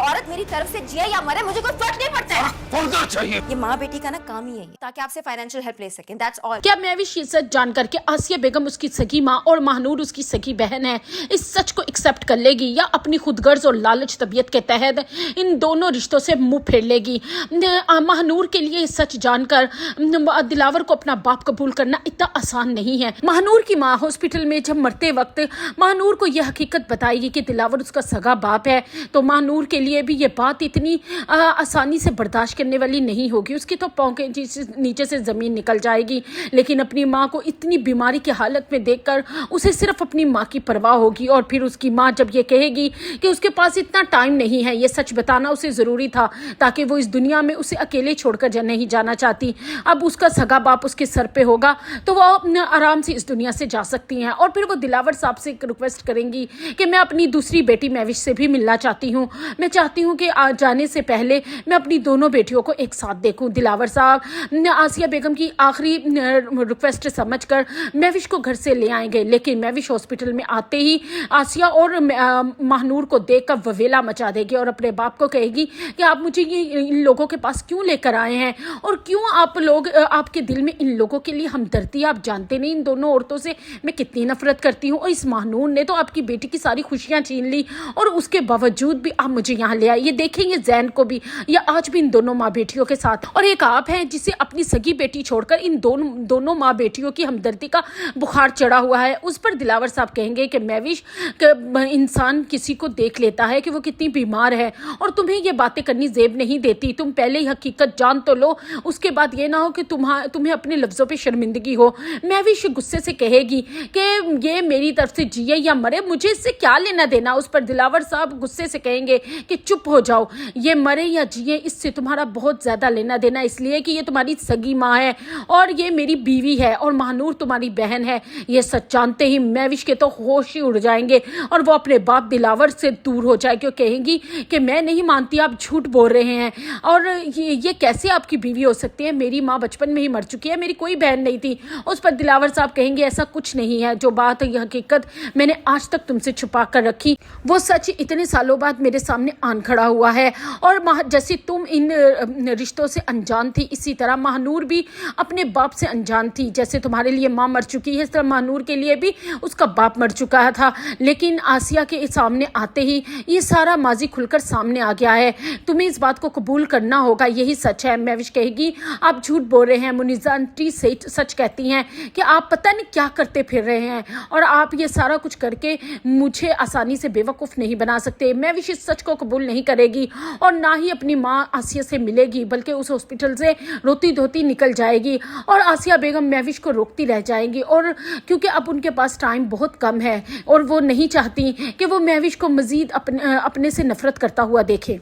औरत मेरी तरफ से जिए या मरे मुझे कोई फर्क नहीं पड़ता है। फर्क चाहिए। ये माँ बेटी का ना काम ही है ताकि आपसे फाइनेंशियल हेल्प ले सकें, दैट्स ऑल। क्या महविश ये सच जानकर के आसिया बेगम उसकी सगी माँ और महानूर उसकी सगी बहन है, इस सच को एक्सेप्ट कर लेगी या अपनी खुदगर्ज और लालच तबीयत के तहत इन दोनों रिश्तों से मुंह फेर लेगी? महानूर के लिए सच जानकर दिलावर को अपना बाप कबूल करना इतना आसान नहीं है। महानूर की माँ हॉस्पिटल में जब मरते वक्त महानूर को यह हकीकत बताएगी कि दिलावर उसका सगा बाप है, तो महानूर के लिए भी ये बात इतनी आसानी से बर्दाश्त करने वाली नहीं होगी। उसकी तो पाँव के नीचे से जमीन निकल जाएगी। लेकिन अपनी माँ को इतनी बीमारी की हालत में देखकर उसे सिर्फ अपनी माँ की परवाह होगी। और फिर उसकी माँ जब ये कहेगी कि उसके पास इतना टाइम नहीं है, ये सच बताना उसे ज़रूरी था ताकि वो इस दुनिया में उसे अकेले छोड़कर नहीं जाना चाहती। अब उसका सगा बाप उसके सर पे होगा तो वो आराम से इस दुनिया से जा सकती हैं। और फिर वो दिलावर साहब से रिक्वेस्ट करेंगी कि मैं अपनी दूसरी बेटी महविश से भी मिलना चाहती हूँ। मैं चाहती हूँ कि आज जाने से पहले मैं अपनी दोनों बेटियों को एक साथ देखूँ। दिलावर साहब आसिया बेगम की आखिरी रिक्वेस्ट समझकर महविश को घर से ले आएंगे। लेकिन महविश हॉस्पिटल में आते ही आसिया और महानूर को देखकर ववेला मचा देगी और अपने बाप को कहेगी कि आप मुझे इन लोगों के पास क्यों लेकर आए हैं और क्यों आप लोग आपके दिल में इन लोगों के लिए हमदर्दी। आप जानते नहीं इन दोनों औरतों से मैं कितनी नफरत करती हूँ और इस महानूर ने तो आपकी बेटी की सारी खुशियाँ छीन ली और उसके बावजूद भी आप मुझे यहाँ ले आए। ये देखेंगे जैन को भी या आज भी इन दोनों माँ बेटियों के साथ। और एक आप हैं जिसे अपनी सगी बेटी छोड़कर इन दोनों माँ बेटियों की हमदर्दी का बुखार चढ़ा हुआ है। उस पर दिलावर साहब कहेंगे कि महविश इंसान किसी को देख लेता है कि वो कितनी बीमार है और तुम्हें ये बातें करनी जेब नहीं देती। तुम पहले ही हकीकत जान तो लो, उसके बाद ये ना हो कि तुम्हें अपने लफ्ज़ों पे शर्मिंदगी हो। महविश गुस्से से कहेगी कि ये मेरी तरफ से जिए या मरे, मुझे इससे क्या लेना देना। उस पर दिलावर साहब गुस्से से कहेंगे कि चुप हो जाओ, ये मरे या जिए इससे तुम्हारा बहुत ज़्यादा लेना देना, इसलिए कि ये तुम्हारी सगी माँ है और ये मेरी बीवी है और महानूर तुम्हारी बहन है। ये सच जानते ही महविश के तो होश ही उड़ जाएंगे और वो अपने बाप दिलावर से दूर हो जाएगी और कहेंगी कि मैं नहीं मानती, आप झूठ बोल रहे हैं और ये कैसे आपकी बीवी हो सकती है? मेरी माँ बचपन में ही मर चुकी है, मेरी कोई बहन नहीं थी। उस पर दिलावर साहब कहेंगे ऐसा कुछ नहीं है, जो बात है हकीकत मैंने आज तक तुमसे छुपा कर रखी, वो सच इतने सालों बाद मेरे सामने आन खड़ा हुआ है। और जैसे तुम इन रिश्तों से अनजान थी, इसी तरह महानूर भी अपने बाप से अनजान थी। जैसे तुम्हारे लिए माँ मर चुकी है, इस तरह महानूर के लिए भी उसका बाप मर चुका था। लेकिन आसिया के सामने आते ही ये सारा माजी खुलकर सामने आ गया है। तुम्हें इस बात को कबूल करना होगा, यही सच है। महविश कहेगी आप झूठ बोल रहे हैं। मुनीजा आंटी सच कहती हैं कि आप पता नहीं क्या करते फिर रहे हैं और आप ये सारा कुछ करके मुझे आसानी से बेवकूफ़ नहीं बना सकते। महविश इस सच को कबूल नहीं करेगी और ना ही अपनी माँ आसिया से मिलेगी, बल्कि उस हॉस्पिटल से रोती धोती निकल जाएगी और आसिया बेगम महविश को रोकती रह जाएंगी। और क्योंकि अब उनके पास टाइम बहुत कम है और वो नहीं चाहती कि वो महविश को मज़ीद अपने से नफरत करता हुआ देखे।